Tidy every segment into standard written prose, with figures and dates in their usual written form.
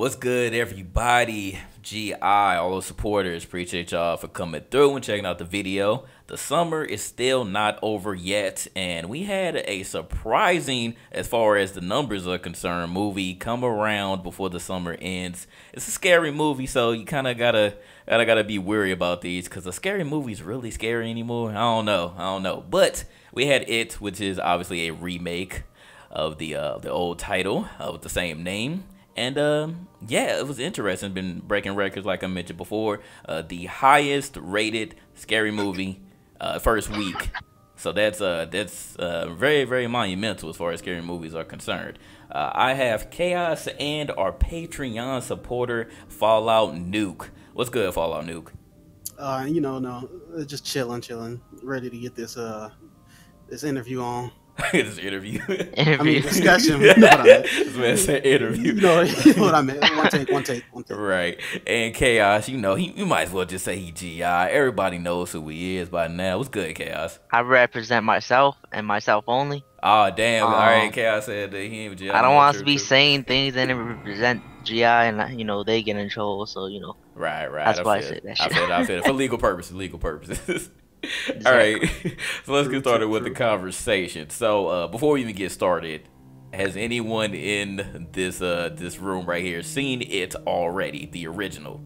What's good, everybody? GI, all those supporters, appreciate y'all for coming through and checking out the video. The summer is still not over yet, and we had a surprising, as far as the numbers are concerned, movie come around before the summer ends. It's a scary movie, so you kind of gotta be wary about these, because a scary movie's really scary anymore. I don't know. But we had It, which is obviously a remake of the old title with the same name. And yeah, it was interesting. Been breaking records like I mentioned before. The highest rated scary movie first week. So that's very, very monumental as far as scary movies are concerned. I have Chaos and our Patreon supporter Fallout Nuke. What's good, Fallout Nuke? Just chilling, ready to get this interview on. This interview. I mean, discussion. You know what I meant. This man said interview. You know what I meant. One take. Right. And Chaos, you might as well just say he GI. Everybody knows who he is by now. What's good, Chaos? I represent myself and myself only. Oh, damn. All right, Chaos said that he ain't GI. I don't want to be saying things that represent GI and, they get in trouble, so, Right. That's why I said that shit. I feel it. For legal purposes. Exactly. All right, so let's get started with the conversation. So before we even get started, has anyone in this room right here seen It already, the original?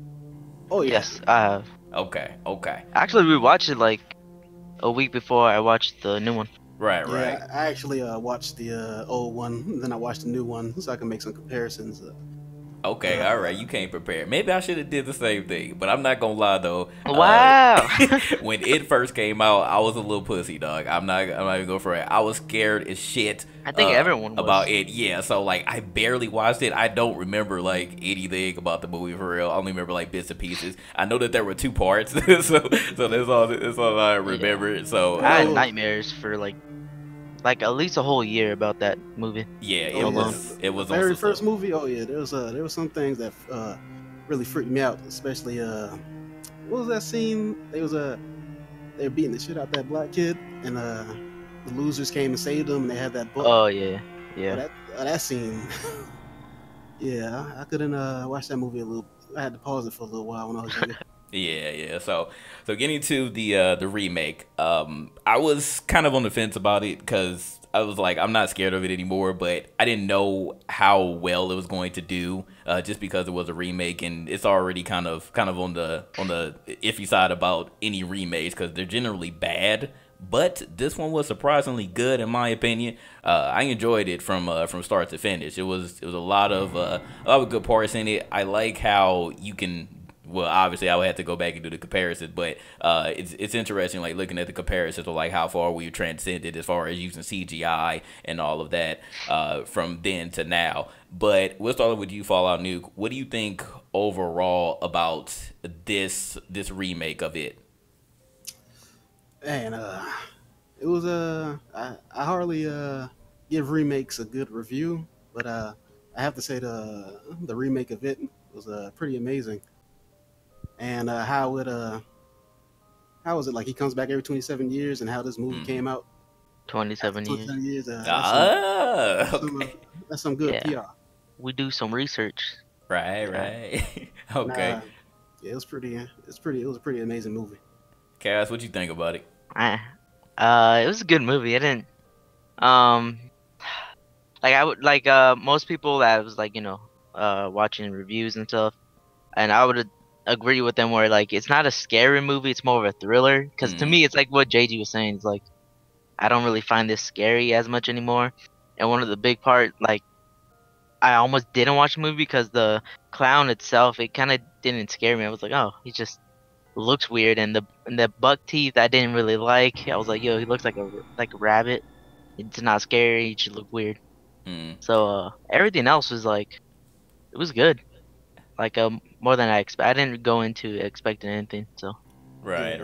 Oh yes, I have. Okay. Actually, we watched it like a week before I watched the new one. Right. I actually watched the old one, then I watched the new one, so I can make some comparisons. Okay, all right, you came prepared. Maybe I should have did the same thing, but I'm not gonna lie though. Wow. When It first came out, I was a little pussy, dog. I'm not even going for it. I was scared as shit. I think everyone was. About It. Yeah, so I barely watched it. I don't remember anything about the movie for real. I only remember bits and pieces. I know that there were two parts, so that's all I remember. Yeah. So I had nightmares for like at least a whole year about that movie. Yeah, it was the very first movie. Oh yeah, there was some things that really freaked me out, especially what was that scene? They were beating the shit out that black kid, and the losers came and saved them, and they had that book. Oh yeah. That scene. Yeah, I couldn't watch that movie I had to pause it for a little while when I was younger. Yeah. So getting to the remake, I was kind of on the fence about it because I was like, I'm not scared of it anymore, but I didn't know how well it was going to do, just because it was a remake, and it's already kind of on the iffy side about any remakes because they're generally bad. But this one was surprisingly good in my opinion. I enjoyed it from start to finish. It was a lot of good parts in it. I like how you can. Well, obviously, I would have to go back and do the comparison, but it's interesting, looking at the comparisons of how far we've transcended as far as using CGI and all of that from then to now. But we'll start with you, Fallout Nuke. What do you think overall about this remake of It? And it was I hardly give remakes a good review, but I have to say the remake of It was pretty amazing. And how was it he comes back every 27 years, and how this movie came out 27 years. 27 years. Okay. That's some good PR. We do some research. Right. Okay. Yeah, it was a pretty amazing movie. Cass, what you think about it? It was a good movie. I didn't I would most people that was watching reviews and stuff, and I would agree with them where it's not a scary movie, it's more of a thriller, because to me it's like what JG was saying, it's I don't really find this scary as much anymore. And one of the big part, I almost didn't watch the movie because the clown itself, it kind of didn't scare me. I was like, oh, he just looks weird, and the buck teeth I didn't really like. I was like, yo, he looks like a rabbit. It's not scary, he should look weird. So everything else was it was good, more than I expect. I didn't go into expecting anything. So right.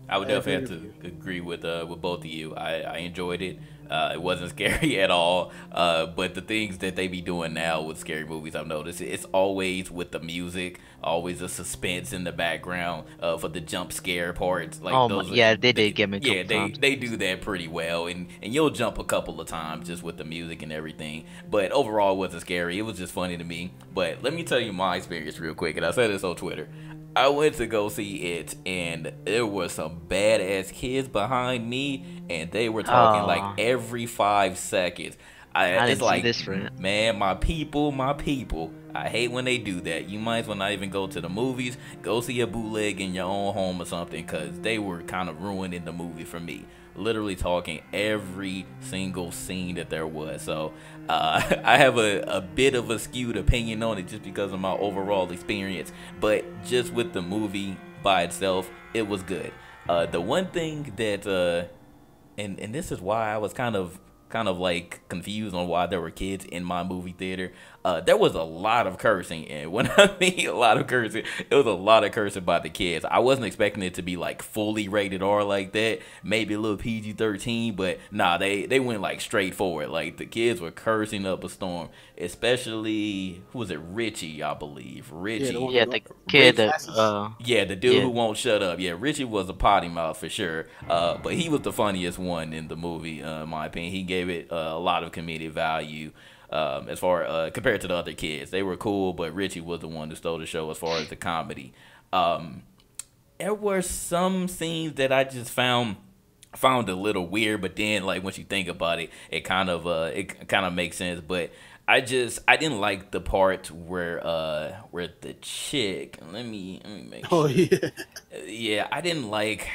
I would definitely have to agree with both of you. I enjoyed it. It wasn't scary at all. But the things that they be doing now with scary movies, I've noticed it's always with the music, always a suspense in the background for the jump scare parts. Like Oh my, those, yeah, they did get me a yeah, couple times. they do that pretty well, and you'll jump a couple of times just with the music and everything. But overall, it wasn't scary. It was just funny to me. But let me tell you my experience real quick, and I said this on Twitter. I went to go see it, and there were some badass kids behind me, and they were talking like Oh, every 5 seconds. I It's didn't see like, this friend. man, my people, my people. I hate when they do that. You might as well not even go to the movies. Go see a bootleg in your own home or something, because they were kind of ruining the movie for me. Literally talking every single scene that there was. So I have a bit of a skewed opinion on it just because of my overall experience. But just with the movie by itself, it was good. The one thing that and this is why I was kind of like confused on why there were kids in my movie theater. There was a lot of cursing, and when I mean a lot of cursing, it was a lot of cursing by the kids. I wasn't expecting it to be like fully rated R like that, maybe a little PG-13, but nah, they went like straight forward. Like the kids were cursing up a storm, especially who was it, Richie, I believe. Richie. one Yeah, with the the kid red that glasses. Yeah, the dude yeah. who won't shut up. Yeah, Richie was a potty mouth for sure. But he was the funniest one in the movie, in my opinion. He gave it a lot of comedic value. As far compared to the other kids, they were cool, but Richie was the one who stole the show as far as the comedy. There were some scenes that I just found a little weird, but then like once you think about it, it kind of makes sense. But I didn't like the part where the chick, let me make Oh sure. yeah. Yeah, I didn't like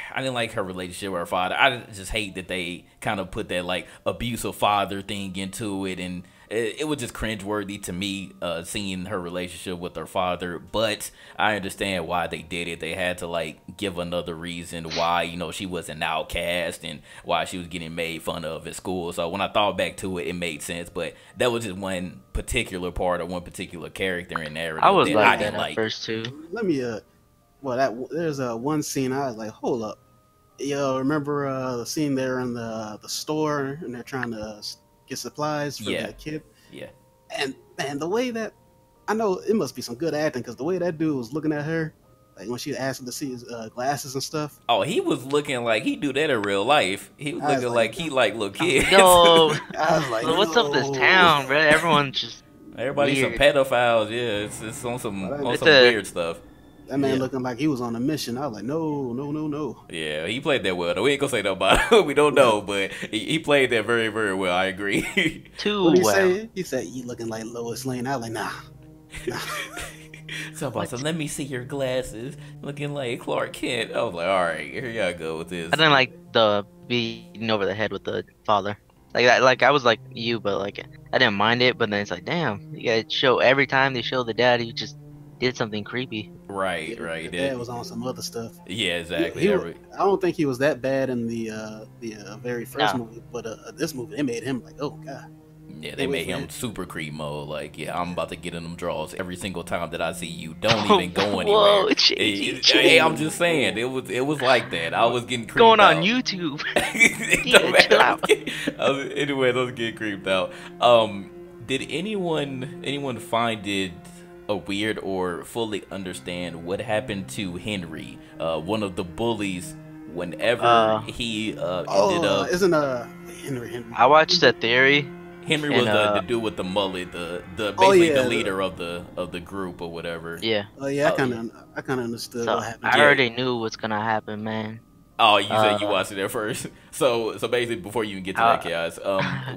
her relationship with her father. I just hate that they kind of put that like abusive father thing into it, and it was just cringeworthy to me, seeing her relationship with her father. But I understand why they did it. They had to like give another reason why she was an outcast and why she was getting made fun of at school. So when I thought back to it, it made sense. But that was just one particular part or one particular character in narrative I was that I like that didn't at like. first too. Let me well there's one scene I was like, hold up. Remember the scene there in the store and they're trying to get supplies for Yeah, the kid? yeah. And man, the way that I know it must be some good acting because the way that dude was looking at her, like when she asked him to see his glasses and stuff, Oh, he was looking like he do that in real life. He was I was looking like, like he like little I'm like, kids. yo, I was like, what's up this no. town, bro? Everyone's just Everybody's some weird. pedophiles. Yeah, it's on some But on It's some a weird stuff. that man yeah. looking like he was on a mission. I was like, no, no, no, no. Yeah, he played that well. Though. We ain't gonna say no about it. We don't know, but he played that very, very well. I agree. What Too did he well. say? He said, "You looking like Lois Lane." I was like, nah, nah. So about What? so let me see your glasses, looking like Clark Kent. I was like, all right, here y'all go with this. I didn't like the beating over the head with the father. Like that, like I was like you, but like I didn't mind it. But then it's like, damn, you gotta show every time they show the dad, he just did something creepy. Right, Yeah, right. the dad was on some other stuff. Yeah, He, exactly. he, I don't think he was that bad in the very first No, movie, but this movie they made him like, oh god, Yeah, they it was made him weird. super creep mode. Like, yeah, I'm about to get in them draws every single time that I see you. Don't even go anywhere. whoa, JG, Hey, I'm just saying, it was like that. I was getting creeped going on out. YouTube. It Yeah, don't matter. chill out. Anyway, I was getting creeped out. Did anyone find it weird or fully understand what happened to Henry, one of the bullies, whenever Uh, he ended Oh, up? isn't Henry? I watched the theory, Henry was and the dude with the mullet, the Oh basically the yeah, leader of the group or whatever. yeah. oh yeah. Oh yeah. I kind of understood So what happened. I Yeah. already knew what's gonna happen, man. Oh, you said you Uh, watched it there first. So basically, before you even get to that chaos,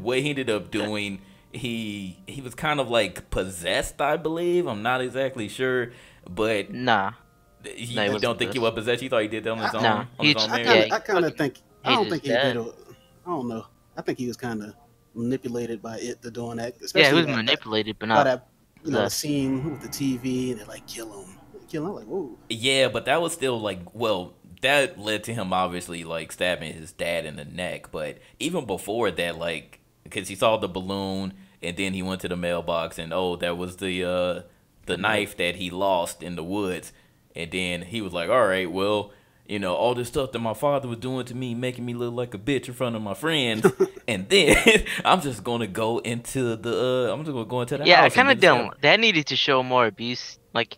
what he ended up doing, he was kind of like possessed, I believe. I'm not exactly sure, but nah, no, he you wasn't don't think he was possessed. possessed? You thought he did that on his I, own, Nah, on his own I merit? yeah, kind of, I kind of think. I he's don't just think he did. dead. I don't know. I think he was kind of manipulated by it to doing that, Yeah, he especially was manipulated, but by not that the possessed. scene with the TV and they're like kill him. I'm like, whoa. Yeah, but that was still like, well, that led to him obviously like stabbing his dad in the neck. But even before that, like, because he saw the balloon and then he went to the mailbox and oh, that was the knife that he lost in the woods. And then he was like, all right, well, you know, all this stuff that my father was doing to me, making me look like a bitch in front of my friends, and then I'm just gonna go into the I'm just gonna go into the Yeah, I house and kind do of this stuff. don't. That needed to show more abuse. Like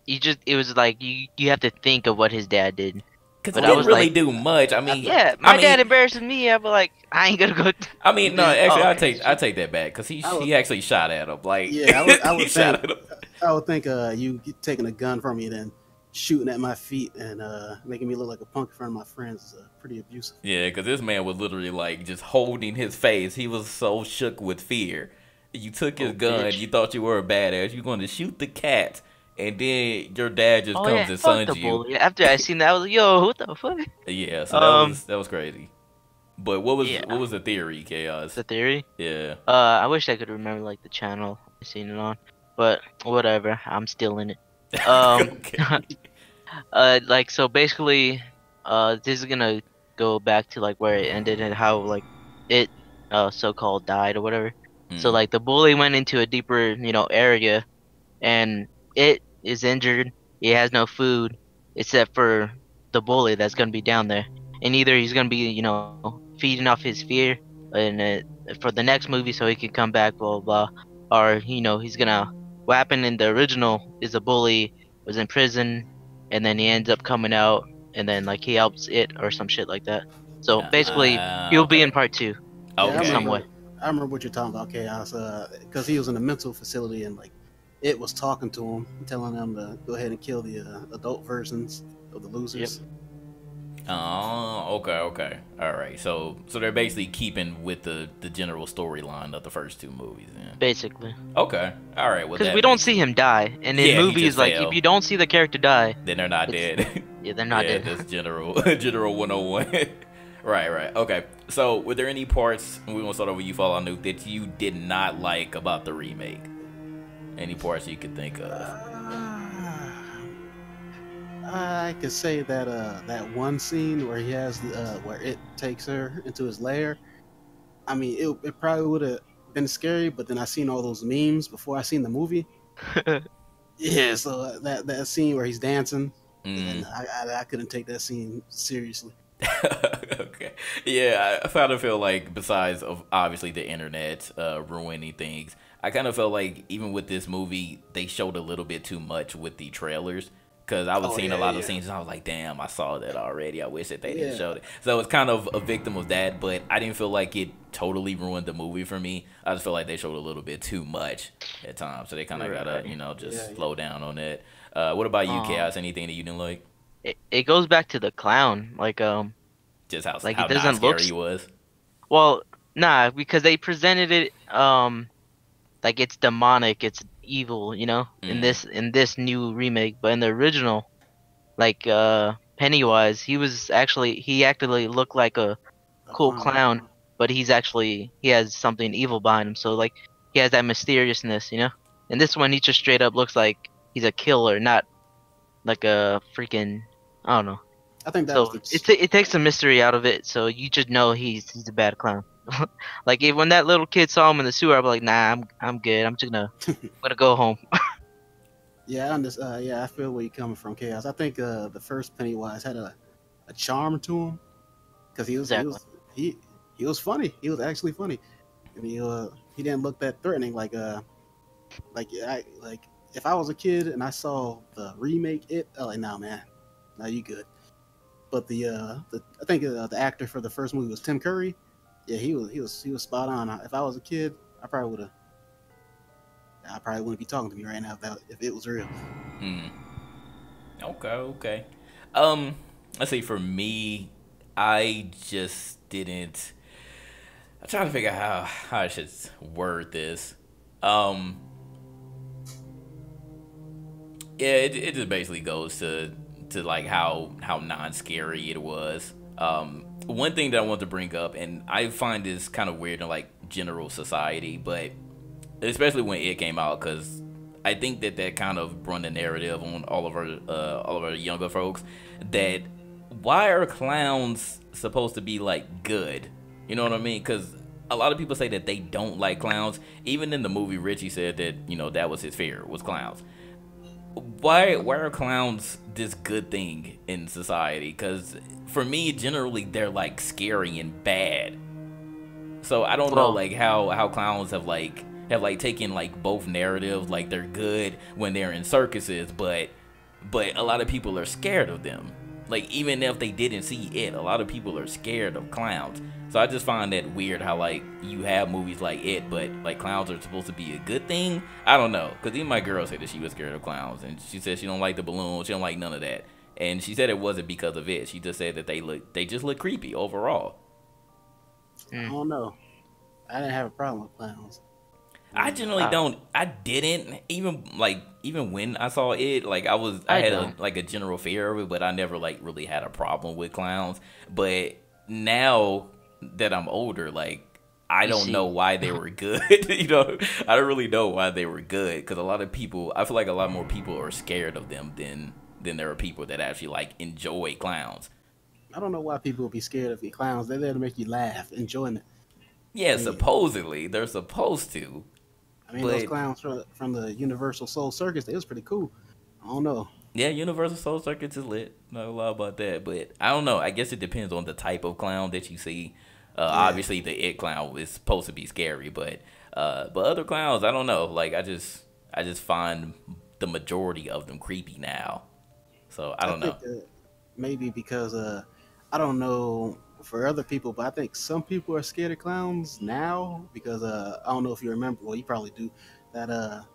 it was like you have to think of what his dad did. Cause he But I didn't was really like, do much. yeah, my dad embarrasses me. I'm like, I ain't gonna go. No, actually, Oh, I take that back because I would, he actually shot at him. Like yeah, I he would shot think, at him. you taking a gun from me, then shooting at my feet and making me look like a punk in front of my friends is pretty abusive. Yeah, because this man was literally like just holding his face. He was so shook with fear. You took his oh, gun. bitch. You thought you were a badass. You're going to shoot the cat, and then your dad just Oh yeah, comes and fuck the sons you. bully. After I seen that, I was like, yo, what the fuck? Yeah, so Um, that was crazy. But what yeah, was the theory, Chaos? the theory. Yeah. I wish I could remember like the channel I seen it on, but whatever. I'm still in it. Um, Okay. like so basically, this is gonna go back to like where it ended and how like it so-called died or whatever. So Mm. like the bully went into a deeper, area, and it is injured. He has no food except for the bully that's gonna be down there, and either he's gonna be, feeding off his fear, and for the next movie so he can come back, blah blah blah, or he's gonna. What happened in the original is the bully was in prison, and then he ends up coming out, and then like he helps it or some shit like that. So basically, he'll be in Okay. part 2 Yeah, in some Okay. way. I remember what you're talking about, Chaos, because he was in a mental facility and like it was talking to him, telling him to go ahead and kill the adult versions of the losers. Oh, okay. All right. So they're basically keeping with the general storyline of the first two movies. Then. Basically. Okay. All right. Well, Because that we don't makes see sense. him die, and in Yeah, he movies, just like if fell. you don't see the character die, Then they're not it's dead. yeah, they're not Yeah, dead. that's general general 101. Right. Okay. So, were there any parts? We want to start over with you, Fallout Nuke, that you did not like about the remake? Any parts you could think of? I could say that that one scene where he has where it takes her into his lair. I mean, it probably would have been scary, but then I seen all those memes before I seen the movie. Yeah, so that scene where he's dancing, and Mm. I couldn't take that scene seriously. Okay. Yeah, I kind of feel like besides of obviously the internet ruining things, I kind of felt like even with this movie, they showed a little bit too much with the trailers. Cause I was Oh seeing a yeah, lot of yeah, scenes, and I was like, "Damn, I saw that already. I wish that they didn't yeah. show it." So it's kind of a victim of that, but I didn't feel like it totally ruined the movie for me. I just feel like they showed a little bit too much at times, so they kind of gotta, Right. just Yeah. slow down on that. What about you, Um, Chaos? Anything that you didn't like? it goes back to the clown, Just like how it not doesn't look scary he was. well, nah, because they presented it like it's demonic, it's evil, in Mm, this new remake, but in the original, like Pennywise, he actually looked like a A cool clown. clown, but he has something evil behind him. So like he has that mysteriousness. And this one he just straight up looks like he's a killer, not like a freaking I don't know. I think that was So the it takes the mystery out of it, so you just know he's a bad clown. Like when that little kid saw him in the sewer, I'd be like, nah, I'm good. I'm gonna go home. yeah. Yeah, I feel where you're coming from, Chaos. I think the first Pennywise had a charm to him because Exactly. he was funny. He was actually funny, and he didn't look that threatening. Like if I was a kid and I saw the remake, I'm like, nah, man, nah, you good. But I think the actor for the first movie was Tim Curry. Yeah, he was spot on. If I was a kid, I probably wouldn't be talking to me right now if it was real. mm. Okay. Let's see. For me, I just didn't. I'm trying to figure out how I should word this. Um, yeah, it just basically goes to like how non scary it was. One thing that I want to bring up, and I find this kind of weird in like general society, but especially when it came out, because I think that kind of run the narrative on all of our younger folks that why are clowns supposed to be like good? You know what I mean? Because a lot of people say that they don't like clowns. Even in the movie, Richie said that that was his fear was clowns. why are clowns this good thing in society? Because for me, generally, they're like scary and bad. So I don't know Well, like how clowns have taken like both narratives. Like they're good when they're in circuses, but a lot of people are scared of them. Like even if they didn't see it, a lot of people are scared of clowns. So I just find that weird how like you have movies like it, but like clowns are supposed to be a good thing. I don't know, cause even my girl said that she was scared of clowns, and she said she don't like the balloons, she don't like none of that, and she said it wasn't because of it. She just said that they just look creepy overall. I don't know. I didn't have a problem with clowns. I generally don't. I didn't even when I saw it. Like I had a general fear of it, but I never like really had a problem with clowns. But now that I'm older, like I don't know why they were good. You know, I don't really know why they were good because a lot of people. I feel like a lot more people are scared of them than there are people that actually like enjoy clowns. I don't know why people would be scared of the clowns. They're there to make you laugh, enjoyment. Yeah, I mean, supposedly they're supposed to. But those clowns from the Universal Soul Circus, they was pretty cool. I don't know. yeah, Universal Soul Circuits is lit. Not a lot about that, but I don't know. I guess it depends on the type of clown that you see. Obviously, the It clown is supposed to be scary, but other clowns, I don't know. Like I just find the majority of them creepy now. So I don't know. Think, maybe because I don't know for other people, but I think some people are scared of clowns now because I don't know if you remember. Well, you probably do. That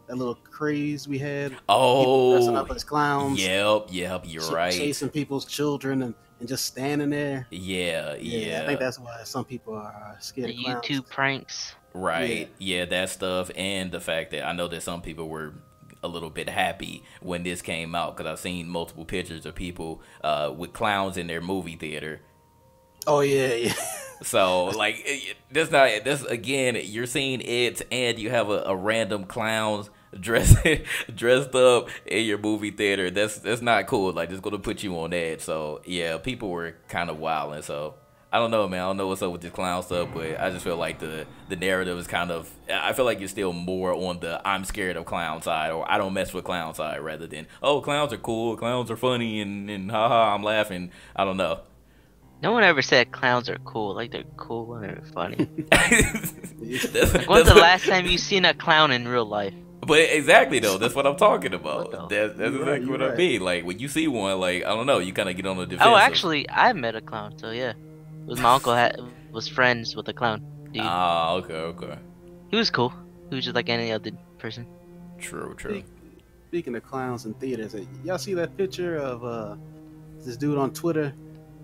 little craze we had. People dressing up as clowns. Yep, you're right. Chasing people's children and just standing there. Yeah. I think that's why some people are scared the of clowns. YouTube pranks. Right. Yeah, that stuff, and the fact that I know that some people were a little bit happy when this came out because I've seen multiple pictures of people with clowns in their movie theater. Oh yeah. So like that's again, you're seeing it and you have a random clowns dressed up in your movie theater. That's not cool. Like it's gonna put you on edge. So yeah, people were kind of wild, and so I don't know, man. I don't know what's up with this clown stuff, but I just feel like the narrative is kind of. I feel like you're still more on the I'm scared of clown side, or I don't mess with clown side, rather than oh clowns are cool, clowns are funny, and haha I'm laughing. I don't know. No one ever said clowns are cool. Like they're cool and they're funny. That's- Like, when's the last time you seen a clown in real life? But exactly though, that's what I'm talking about. What That's exactly what I mean. Like when you see one, like I don't know, you kind of get on the defensive. Oh, actually, I met a clown. So yeah, it was my uncle was friends with a clown dude. Ah, okay. He was cool. He was just like any other person. True. Speaking of clowns in theaters, y'all see that picture of this dude on Twitter?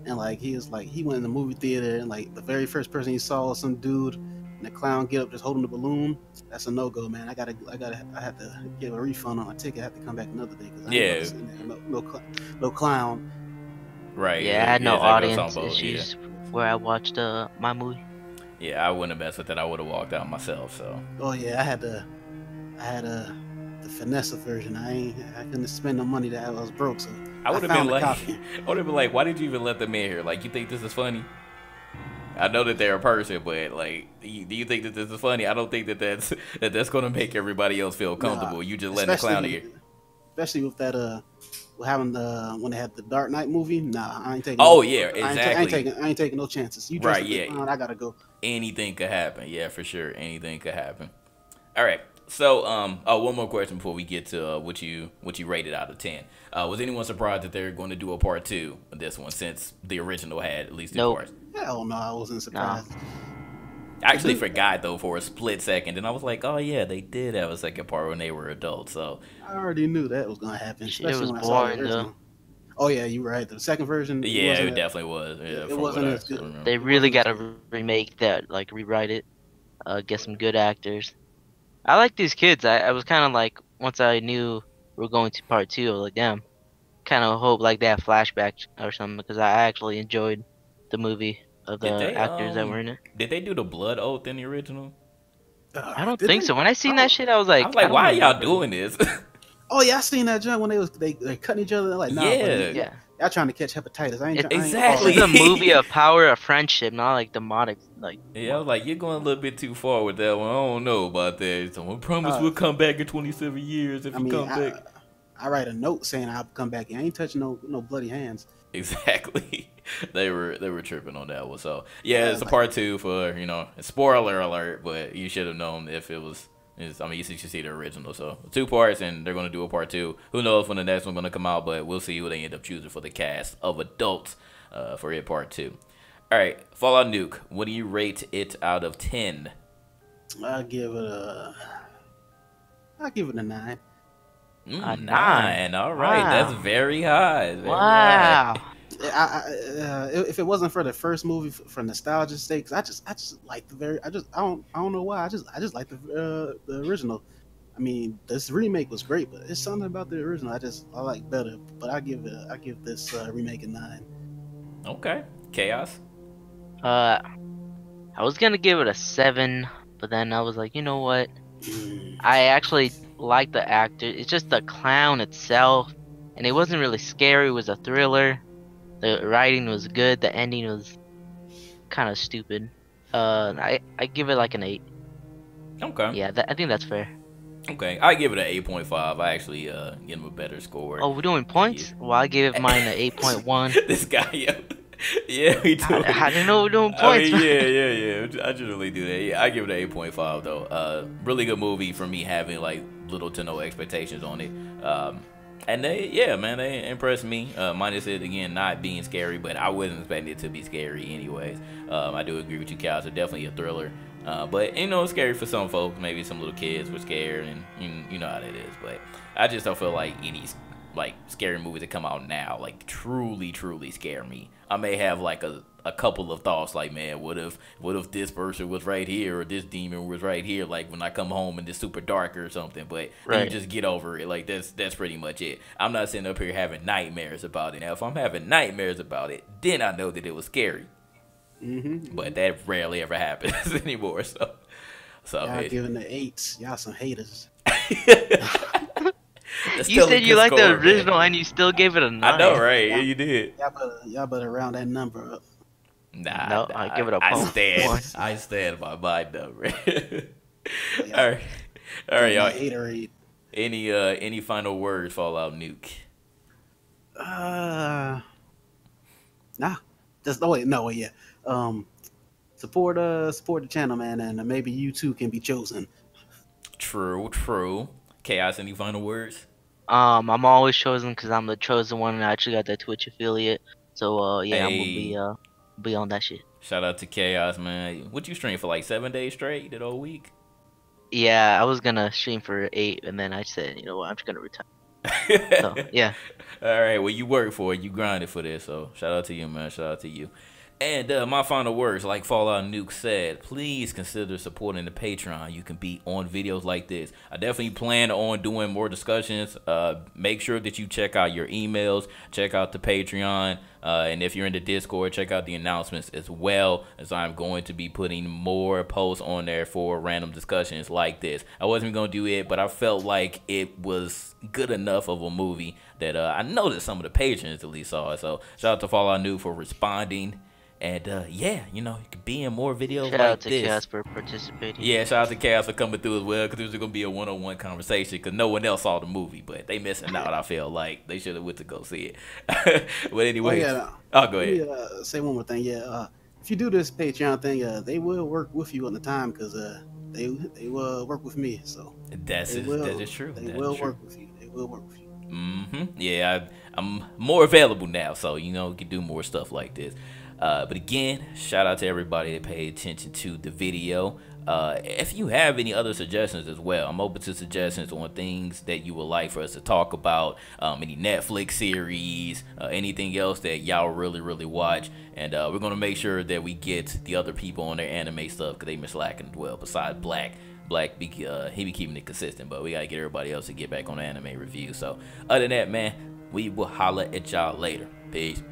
And like he went in the movie theater and like the very first person he saw was some dude and the clown get up just holding the balloon. That's a no go, man. I had to give a refund on my ticket. I have to come back another day because I ain't no clown. Right. Yeah, I had no exactly audience issues where I watched my movie. Yeah, I wouldn't have messed with that. I would have walked out myself. So. Oh yeah, I had the finesse version. I couldn't spend no money that I was broke, so I would have been like, why did you even let them in here? Like, you think this is funny? I know that they're a person, but like, do you think that this is funny? I don't think that's gonna make everybody else feel comfortable. You just letting the clown in here. Especially with that what happened when they had the Dark Knight movie. Nah, I ain't taking. Oh yeah, exactly. I ain't taking no chances. You dress right? Yeah. Clown, I gotta go. Anything could happen. Yeah, for sure. Anything could happen. All right. So, one more question before we get to what you rated out of 10. Was anyone surprised that they're going to do a part 2 of this one since the original had at least 2 parts? Hell no, I wasn't surprised. No. I actually forgot though for a split second, and I was like, oh yeah, they did have a second part when they were adults. So I already knew that was gonna happen. It was boring though. Oh yeah, you're right. The second version. Yeah, it definitely was. Yeah, it wasn't as good. They really got to remake that, like rewrite it, get some good actors. I like these kids. I was kind of like, once I knew we were going to part 2, I was like, damn, kind of hope like they have flashbacks or something because I actually enjoyed the movie of the actors that were in it. Did they do the blood oath in the original? I don't think so. When I seen that shit, I was like, why are y'all doing this? Oh yeah, I seen that junk when they cutting each other. Like, nah, yeah. Y'all trying to catch hepatitis. Exactly. It's a movie of power of friendship, not like demonic. Like, yeah, I was like, you're going a little bit too far with that one. I don't know about that. Someone promise we'll come back in 27 years if you come back. I write a note saying I'll come back. I ain't touching no bloody hands. Exactly. They were tripping on that one. So yeah, it's a Like part two for spoiler alert, but you should have known if it was. I mean, you should see the original. So 2 parts, and they're gonna do a part two. Who knows when the next one's gonna come out? But we'll see who they end up choosing for the cast of adults for it part two. All right, Fallout Nuke. What do you rate it out of 10? I give it a 9. A 9. All right, Wow. that's very high. Very Wow. high. If it wasn't for the first movie for nostalgia's sake, I just like I don't know why I just like the original. I mean, this remake was great, but it's something about the original I like better. But I give this remake a 9. Okay, Chaos. I was gonna give it a 7, but then I was like, you know what? I actually like the actor. It's just the clown itself, and it wasn't really scary. It was a thriller. The writing was good. The ending was kind of stupid. I give it like an 8. Okay. Yeah, I think that's fair. Okay, I give it an 8.5. I actually give him a better score. Oh, we're doing points? Well, I gave mine an 8.1. This guy, yeah, we do. I didn't know we're doing I points. mean, yeah. I generally do that. Yeah, I give it an 8.5 though. Really good movie for me having like little to no expectations on it. And they impressed me. Minus it again not being scary, but I wasn't expecting it to be scary anyways. I do agree with you, Cal. It's definitely a thriller. But it's scary for some folks. Maybe some little kids were scared, and you know how that is. But I just don't feel like any like scary movies that come out now like truly scare me. I may have like a couple of thoughts like, man, what if this person was right here or this demon was right here, like when I come home and it's super dark or something. But then you just get over it. Like that's pretty much it. I'm not sitting up here having nightmares about it. Now if I'm having nightmares about it, then I know that it was scary. But that rarely ever happens anymore. So y'all giving the 8s. Y'all some haters. You said you liked the original, man. And you still gave it a 9. I know, right? Yeah, you did. Y'all better round that number up. Nah, I give it a I stand by my number. All right, y'all. 8 or 8. Any final words, Fallout Nuke? Nah. Just yeah. Support the channel, man, and maybe you too can be chosen. True. Chaos, any final words? I'm always chosen because I'm the chosen one, and I actually got that Twitch affiliate. So yeah, Hey. I'm gonna be on that shit. Shout out to Chaos, man. What you stream for like 7 days straight? That whole week? Yeah, I was gonna stream for 8, and then I said, you know what, I'm just gonna retire. So yeah. All right. Well, you worked for it. You grinded for this. So shout out to you, man. Shout out to you. And my final words, like Fallout Nuke said, please consider supporting the Patreon. You can be on videos like this. I definitely plan on doing more discussions. Make sure that you check out your emails, check out the Patreon, and if you're in the Discord, check out the announcements as well, as I'm going to be putting more posts on there for random discussions like this. I wasn't going to do it, but I felt like it was good enough of a movie that I know that some of the patrons at least saw it. So shout out to Fallout Nuke for responding. And yeah, you can be in more videos Shout like out to this. Chaos for participating. Yeah, shout out to Chaos for coming through as well, because it was gonna be a one-on-one conversation, because no one else saw the movie, but they missing out. I feel like they should have went to go see it. But anyway, go ahead. Let me say one more thing. Yeah, if you do this Patreon thing, they will work with you on the time because they will work with me. So that is true. They will work with you. They will work with you. Yeah, I'm more available now, so we can do more stuff like this. But again, shout out to everybody that paid attention to the video. If you have any other suggestions as well, I'm open to suggestions on things that you would like for us to talk about, any Netflix series, anything else that y'all really watch. And we're going to make sure that we get the other people on their anime stuff, because they been slacking as well, besides Black, he be keeping it consistent, but we got to get everybody else to get back on the anime review. So other than that, man, we will holla at y'all later. Peace.